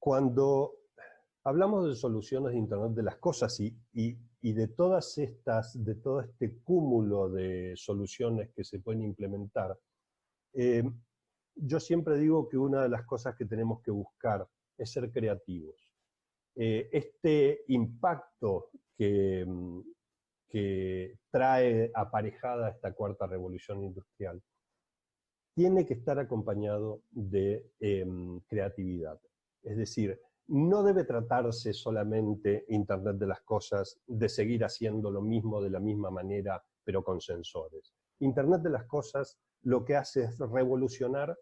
Cuando hablamos de soluciones de Internet de las cosas y de todas estas, de todo este cúmulo de soluciones que se pueden implementar, yo siempre digo que una de las cosas que tenemos que buscar es ser creativos. Este impacto que trae aparejada esta cuarta revolución industrial tiene que estar acompañado de creatividad. Es decir, no debe tratarse solamente Internet de las cosas de seguir haciendo lo mismo de la misma manera, pero con sensores. Internet de las cosas lo que hace es revolucionar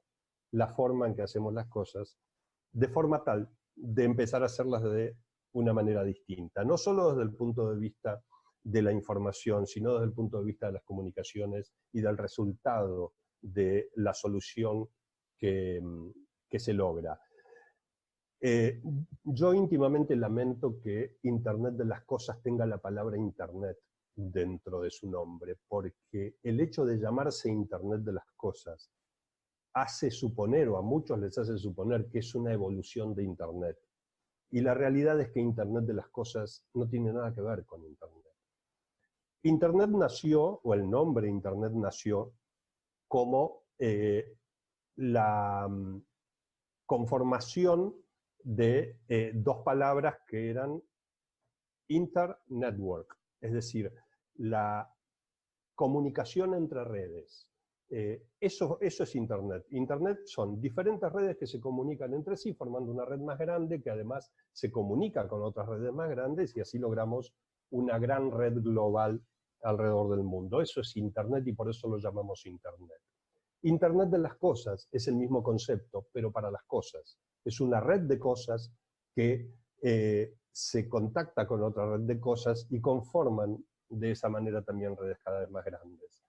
la forma en que hacemos las cosas, de forma tal de empezar a hacerlas de una manera distinta. No solo desde el punto de vista de la información, sino desde el punto de vista de las comunicaciones y del resultado de la solución que se logra. Yo íntimamente lamento que Internet de las cosas tenga la palabra Internet dentro de su nombre, porque el hecho de llamarse Internet de las cosas hace suponer, o a muchos les hace suponer, que es una evolución de Internet. Y la realidad es que Internet de las cosas no tiene nada que ver con Internet. Internet nació, o el nombre Internet nació, como la conformación de dos palabras que eran internetwork, es decir, la comunicación entre redes. Eso es Internet. Internet son diferentes redes que se comunican entre sí, formando una red más grande que además se comunica con otras redes más grandes y así logramos una gran red global alrededor del mundo. Eso es Internet y por eso lo llamamos Internet. Internet de las cosas es el mismo concepto, pero para las cosas. Es una red de cosas que se contacta con otra red de cosas y conforman de esa manera también redes cada vez más grandes.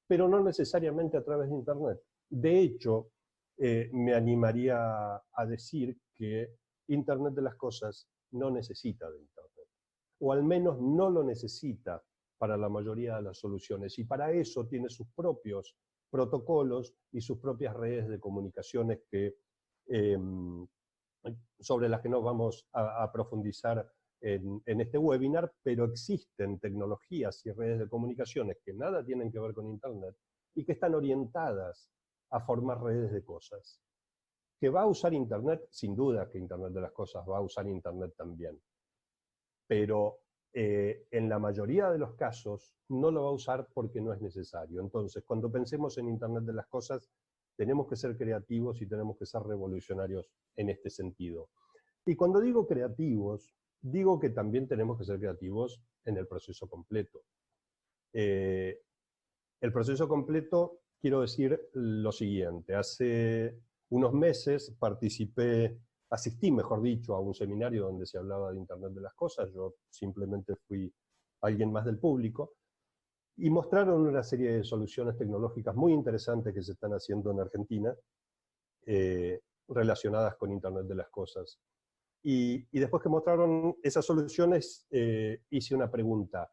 Pero no necesariamente a través de Internet. De hecho, me animaría a decir que Internet de las cosas no necesita de Internet. O al menos no lo necesita para la mayoría de las soluciones. Y para eso tiene sus propios protocolos y sus propias redes de comunicaciones que, sobre las que no vamos a profundizar en este webinar, pero existen tecnologías y redes de comunicaciones que nada tienen que ver con Internet y que están orientadas a formar redes de cosas. ¿Que va a usar Internet? Sin duda que Internet de las cosas va a usar Internet también. Pero en la mayoría de los casos no lo va a usar porque no es necesario. Entonces, cuando pensemos en Internet de las cosas, tenemos que ser creativos y tenemos que ser revolucionarios en este sentido. Y cuando digo creativos, digo que también tenemos que ser creativos en el proceso completo. El proceso completo, quiero decir lo siguiente. Hace unos meses asistí, mejor dicho, a un seminario donde se hablaba de Internet de las cosas. Yo simplemente fui alguien más del público. Y mostraron una serie de soluciones tecnológicas muy interesantes que se están haciendo en Argentina, relacionadas con Internet de las cosas. Y después que mostraron esas soluciones, hice una pregunta.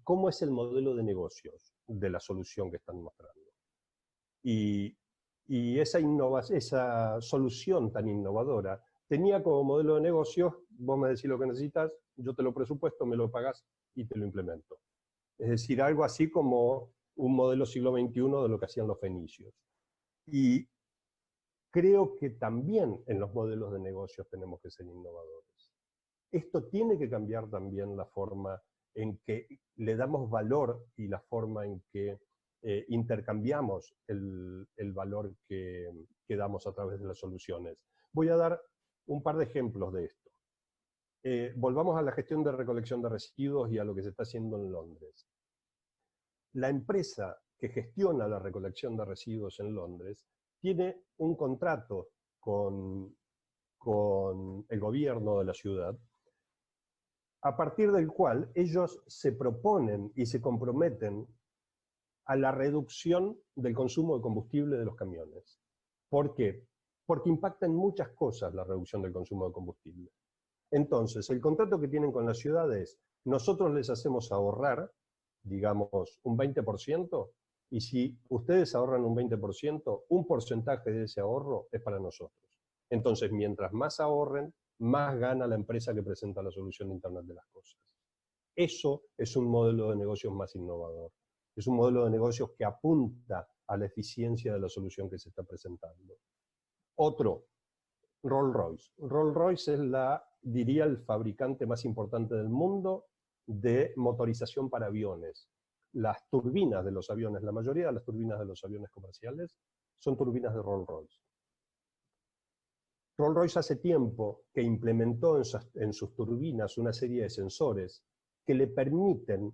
¿Cómo es el modelo de negocios de la solución que están mostrando? Y esa solución tan innovadora tenía como modelo de negocios, vos me decís lo que necesitas, yo te lo presupuesto, me lo pagás y te lo implemento. Es decir, algo así como un modelo siglo XXI de lo que hacían los fenicios. Y creo que también en los modelos de negocios tenemos que ser innovadores. Esto tiene que cambiar también la forma en que le damos valor y la forma en que intercambiamos el valor que damos a través de las soluciones. Voy a dar un par de ejemplos de esto. Volvamos a la gestión de recolección de residuos y a lo que se está haciendo en Londres. La empresa que gestiona la recolección de residuos en Londres tiene un contrato con el gobierno de la ciudad, a partir del cual ellos se proponen y se comprometen a la reducción del consumo de combustible de los camiones. ¿Por qué? Porque impacta en muchas cosas la reducción del consumo de combustible. Entonces, el contrato que tienen con la ciudad es, nosotros les hacemos ahorrar, digamos, un 20%, y si ustedes ahorran un 20%, un porcentaje de ese ahorro es para nosotros. Entonces, mientras más ahorren, más gana la empresa que presenta la solución de Internet de las cosas. Eso es un modelo de negocios más innovador. Es un modelo de negocios que apunta a la eficiencia de la solución que se está presentando. Otro, Rolls-Royce. Rolls-Royce es diría, el fabricante más importante del mundo de motorización para aviones. Las turbinas de los aviones, la mayoría de las turbinas de los aviones comerciales, son turbinas de Rolls-Royce. Rolls-Royce hace tiempo que implementó en sus turbinas una serie de sensores que le permiten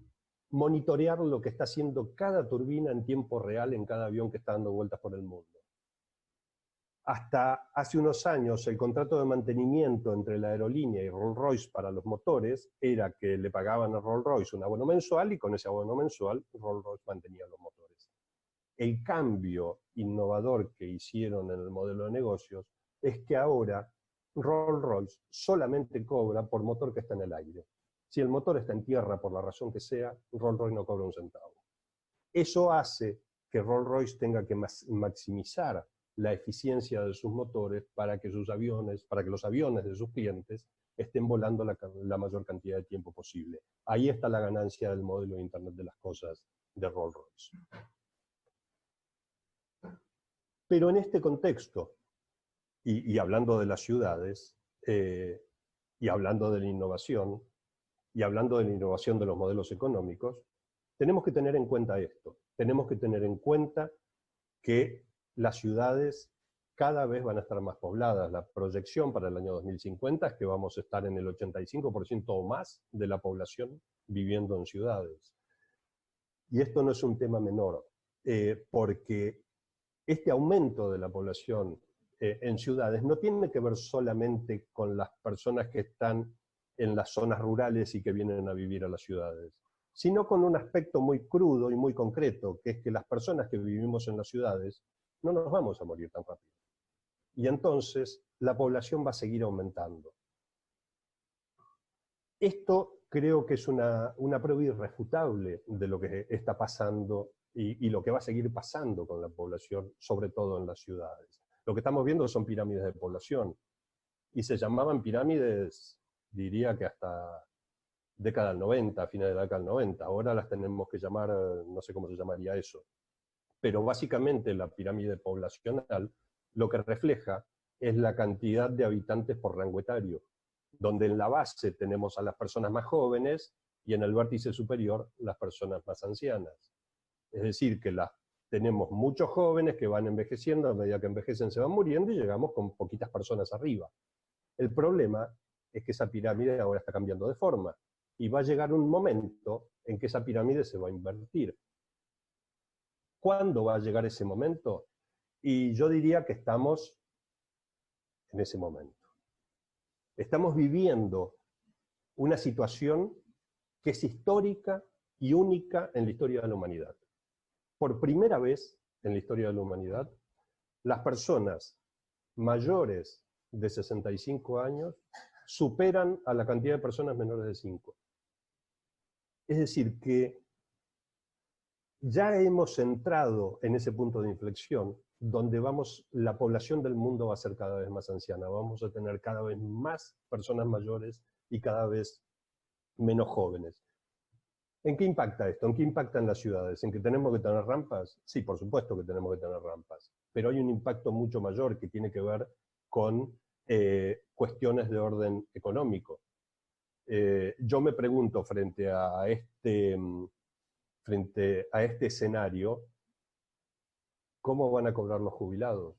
monitorear lo que está haciendo cada turbina en tiempo real en cada avión que está dando vueltas por el mundo. Hasta hace unos años el contrato de mantenimiento entre la aerolínea y Rolls-Royce para los motores era que le pagaban a Rolls-Royce un abono mensual y con ese abono mensual Rolls-Royce mantenía los motores. El cambio innovador que hicieron en el modelo de negocios es que ahora Rolls-Royce solamente cobra por motor que está en el aire. Si el motor está en tierra por la razón que sea, Rolls-Royce no cobra un centavo. Eso hace que Rolls-Royce tenga que maximizar la eficiencia de sus motores para que los aviones de sus clientes estén volando la mayor cantidad de tiempo posible. Ahí está la ganancia del modelo de Internet de las cosas de Rolls-Royce. Pero en este contexto, y hablando de las ciudades, y hablando de la innovación, y hablando de la innovación de los modelos económicos, tenemos que tener en cuenta esto. Tenemos que tener en cuenta que las ciudades cada vez van a estar más pobladas. La proyección para el año 2050 es que vamos a estar en el 85% o más de la población viviendo en ciudades. Y esto no es un tema menor, porque este aumento de la población en ciudades no tiene que ver solamente con las personas que están en las zonas rurales y que vienen a vivir a las ciudades, sino con un aspecto muy crudo y muy concreto, que es que las personas que vivimos en las ciudades no nos vamos a morir tan rápido. Y entonces la población va a seguir aumentando. Esto creo que es una prueba irrefutable de lo que está pasando y lo que va a seguir pasando con la población, sobre todo en las ciudades. Lo que estamos viendo son pirámides de población, y se llamaban pirámides, diría que hasta década del 90, fines de la década del 90. Ahora las tenemos que llamar, no sé cómo se llamaría eso. Pero básicamente la pirámide poblacional lo que refleja es la cantidad de habitantes por rango etario, donde en la base tenemos a las personas más jóvenes y en el vértice superior las personas más ancianas. Es decir, que tenemos muchos jóvenes que van envejeciendo, a medida que envejecen se van muriendo y llegamos con poquitas personas arriba. El problema es que esa pirámide ahora está cambiando de forma y va a llegar un momento en que esa pirámide se va a invertir. ¿Cuándo va a llegar ese momento? Y yo diría que estamos en ese momento. Estamos viviendo una situación que es histórica y única en la historia de la humanidad. Por primera vez en la historia de la humanidad, las personas mayores de 65 años superan a la cantidad de personas menores de 5. Es decir, que ya hemos entrado en ese punto de inflexión donde la población del mundo va a ser cada vez más anciana, vamos a tener cada vez más personas mayores y cada vez menos jóvenes. ¿En qué impacta esto? ¿En qué impacta en las ciudades? ¿En que tenemos que tener rampas? Sí, por supuesto que tenemos que tener rampas, pero hay un impacto mucho mayor que tiene que ver con cuestiones de orden económico. Yo me pregunto frente a este escenario, ¿cómo van a cobrar los jubilados?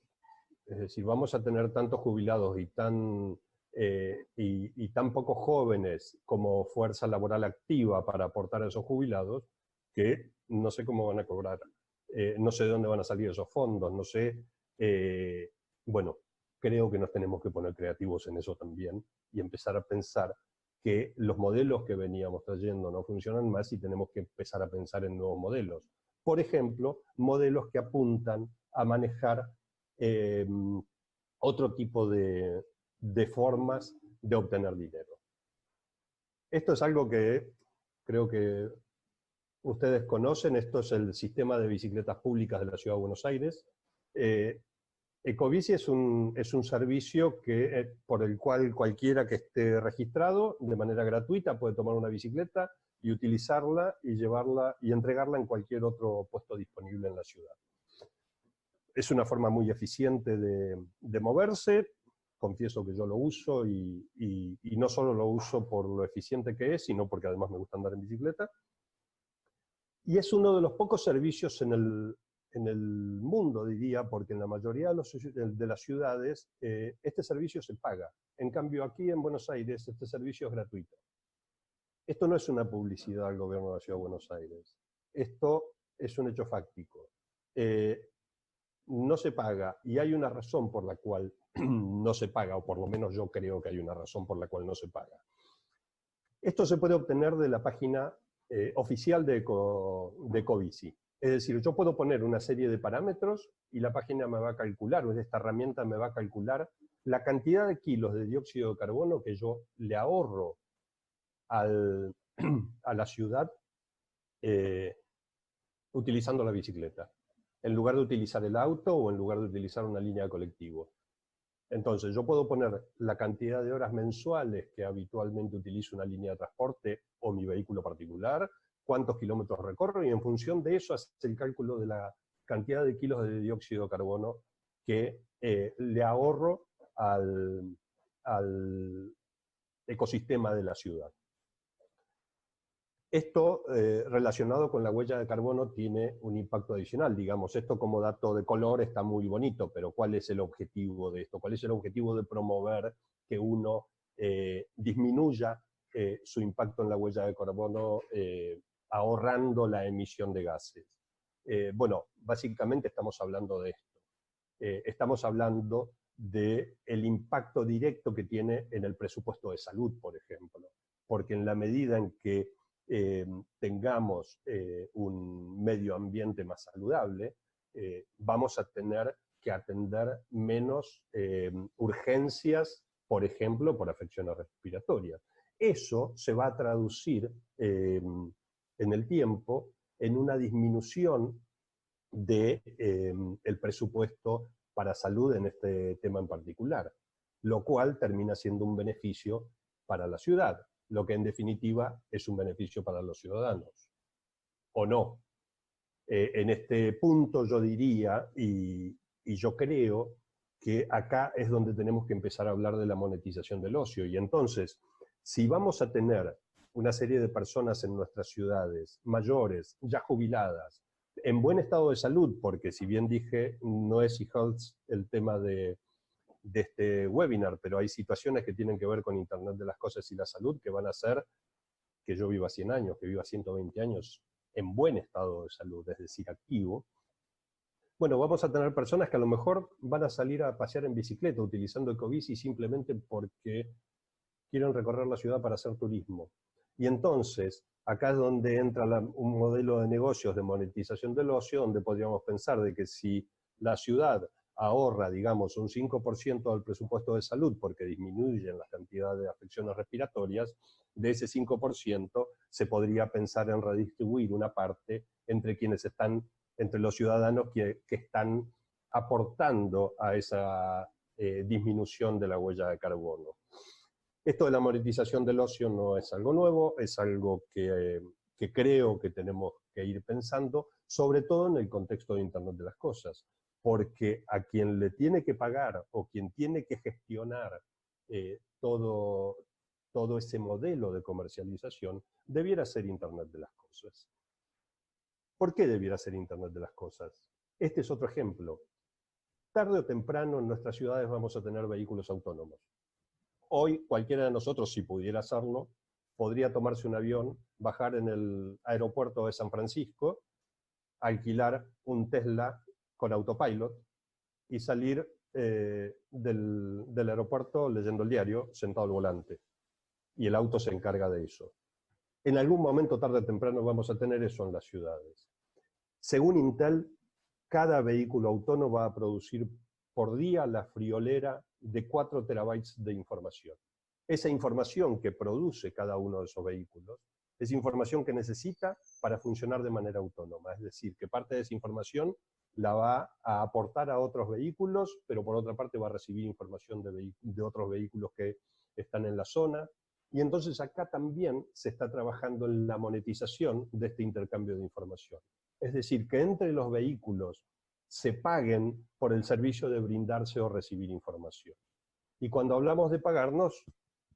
Es decir, vamos a tener tantos jubilados y tan pocos jóvenes como fuerza laboral activa para aportar a esos jubilados, que no sé cómo van a cobrar, no sé de dónde van a salir esos fondos, no sé, bueno, creo que nos tenemos que poner creativos en eso también y empezar a pensar que los modelos que veníamos trayendo no funcionan más y tenemos que empezar a pensar en nuevos modelos. Por ejemplo, modelos que apuntan a manejar otro tipo de formas de obtener dinero. Esto es algo que creo que ustedes conocen, esto es el sistema de bicicletas públicas de la Ciudad de Buenos Aires. Ecobici es un servicio por el cual cualquiera que esté registrado de manera gratuita puede tomar una bicicleta y utilizarla y llevarla y entregarla en cualquier otro puesto disponible en la ciudad. Es una forma muy eficiente de moverse. Confieso que yo lo uso y no solo lo uso por lo eficiente que es, sino porque además me gusta andar en bicicleta. Y es uno de los pocos servicios en el mundo, diría, porque en la mayoría de las ciudades este servicio se paga. En cambio, aquí en Buenos Aires este servicio es gratuito. Esto no es una publicidad al gobierno de la Ciudad de Buenos Aires. Esto es un hecho fáctico. No se paga, y hay una razón por la cual no se paga, o por lo menos yo creo que hay una razón por la cual no se paga. Esto se puede obtener de la página oficial de Ecobici. Es decir, yo puedo poner una serie de parámetros y la página me va a calcular, o esta herramienta me va a calcular la cantidad de kilos de dióxido de carbono que yo le ahorro a la ciudad utilizando la bicicleta, en lugar de utilizar el auto o en lugar de utilizar una línea de colectivo. Entonces, yo puedo poner la cantidad de horas mensuales que habitualmente utilizo una línea de transporte o mi vehículo particular, cuántos kilómetros recorro, y en función de eso hace el cálculo de la cantidad de kilos de dióxido de carbono que le ahorro al ecosistema de la ciudad. Esto, relacionado con la huella de carbono, tiene un impacto adicional. Digamos, esto como dato de color está muy bonito, pero ¿cuál es el objetivo de esto? ¿Cuál es el objetivo de promover que uno disminuya su impacto en la huella de carbono ahorrando la emisión de gases? Bueno, básicamente estamos hablando de esto. Estamos hablando del impacto directo que tiene en el presupuesto de salud, por ejemplo. Porque en la medida en que tengamos un medio ambiente más saludable, vamos a tener que atender menos urgencias, por ejemplo, por afecciones respiratorias. Eso se va a traducir en el tiempo en una disminución del presupuesto para salud en este tema en particular, lo cual termina siendo un beneficio para la ciudad, lo que en definitiva es un beneficio para los ciudadanos, ¿o no? En este punto yo diría, y yo creo, que acá es donde tenemos que empezar a hablar de la monetización del ocio, y entonces, si vamos a tener una serie de personas en nuestras ciudades, mayores, ya jubiladas, en buen estado de salud, porque si bien dije, no es eHealth el tema de este webinar, pero hay situaciones que tienen que ver con Internet de las Cosas y la salud que van a hacer que yo viva 100 años, que viva 120 años en buen estado de salud, es decir, activo. Bueno, vamos a tener personas que a lo mejor van a salir a pasear en bicicleta utilizando Ecobici simplemente porque quieren recorrer la ciudad para hacer turismo. Y entonces, acá es donde entra un modelo de negocios de monetización del ocio, donde podríamos pensar de que si la ciudad ahorra, digamos, un 5% del presupuesto de salud porque disminuyen la cantidad de afecciones respiratorias, de ese 5% se podría pensar en redistribuir una parte entre quienes están, entre los ciudadanos que están aportando a esa disminución de la huella de carbono. Esto de la monetización del ocio no es algo nuevo, es algo que creo que tenemos que ir pensando, sobre todo en el contexto de Internet de las Cosas, porque a quien le tiene que pagar o quien tiene que gestionar todo ese modelo de comercialización debiera ser Internet de las Cosas. ¿Por qué debiera ser Internet de las Cosas? Este es otro ejemplo. Tarde o temprano en nuestras ciudades vamos a tener vehículos autónomos. Hoy cualquiera de nosotros, si pudiera hacerlo, podría tomarse un avión, bajar en el aeropuerto de San Francisco, alquilar un Tesla con autopilot y salir del aeropuerto leyendo el diario, sentado al volante. Y el auto se encarga de eso. En algún momento, tarde o temprano, vamos a tener eso en las ciudades. Según Intel, cada vehículo autónomo va a producir por día la friolera de 4 terabytes de información. Esa información que produce cada uno de esos vehículos es información que necesita para funcionar de manera autónoma. Es decir, que parte de esa información la va a aportar a otros vehículos, pero por otra parte va a recibir información de otros vehículos que están en la zona. Y entonces acá también se está trabajando en la monetización de este intercambio de información. Es decir, que entre los vehículos se paguen por el servicio de brindarse o recibir información. Y cuando hablamos de pagarnos,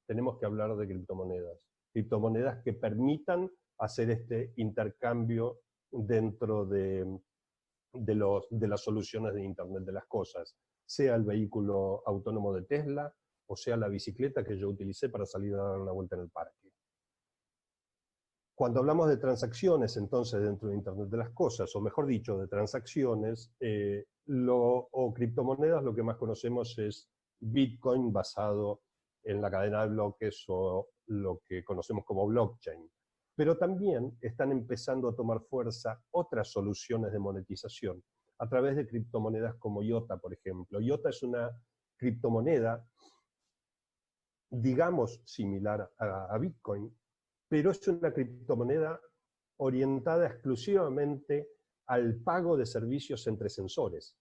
tenemos que hablar de criptomonedas. Criptomonedas que permitan hacer este intercambio dentro de las soluciones de Internet de las cosas, sea el vehículo autónomo de Tesla o sea la bicicleta que yo utilicé para salir a dar una vuelta en el parque. Cuando hablamos de transacciones, entonces, dentro de Internet de las cosas, o mejor dicho, de transacciones, o criptomonedas, lo que más conocemos es Bitcoin basado en la cadena de bloques o lo que conocemos como blockchain. Pero también están empezando a tomar fuerza otras soluciones de monetización a través de criptomonedas como IOTA, por ejemplo. IOTA es una criptomoneda, digamos, similar a Bitcoin, pero es una criptomoneda orientada exclusivamente al pago de servicios entre sensores.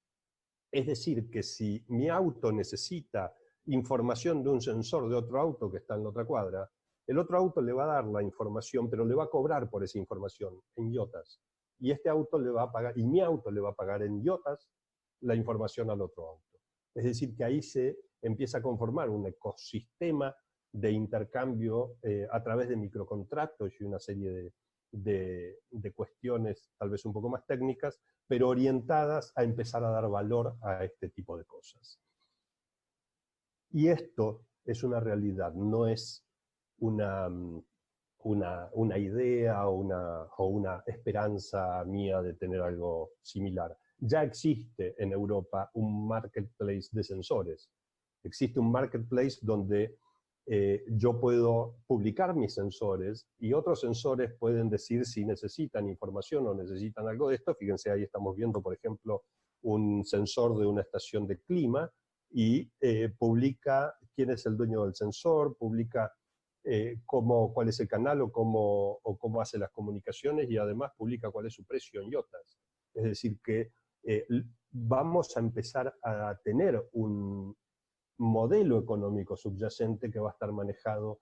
Es decir, que si mi auto necesita información de un sensor de otro auto que está en la otra cuadra, el otro auto le va a dar la información, pero le va a cobrar por esa información en IOTAs. Y este auto le va a pagar, y mi auto le va a pagar en IOTAs la información al otro auto. Es decir, que ahí se empieza a conformar un ecosistema de intercambio a través de microcontratos y una serie de cuestiones tal vez un poco más técnicas, pero orientadas a empezar a dar valor a este tipo de cosas. Y esto es una realidad, no es una idea o una esperanza mía de tener algo similar. Ya existe en Europa un marketplace de sensores. Existe un marketplace donde yo puedo publicar mis sensores y otros sensores pueden decir si necesitan información o necesitan algo de esto. Fíjense, ahí estamos viendo, por ejemplo, un sensor de una estación de clima y publica quién es el dueño del sensor, publica cuál es el canal o cómo hace las comunicaciones y además publica cuál es su precio en IOTAs. Es decir, que vamos a empezar a tener un modelo económico subyacente que va a estar manejado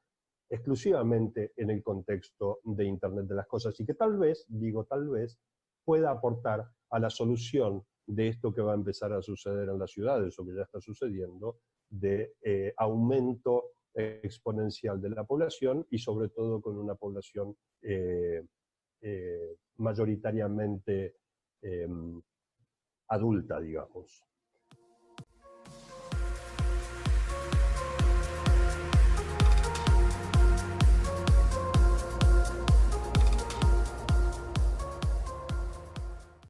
exclusivamente en el contexto de Internet de las cosas y que tal vez, digo tal vez, pueda aportar a la solución de esto que va a empezar a suceder en las ciudades o que ya está sucediendo, de aumento exponencial de la población y sobre todo con una población mayoritariamente adulta, digamos.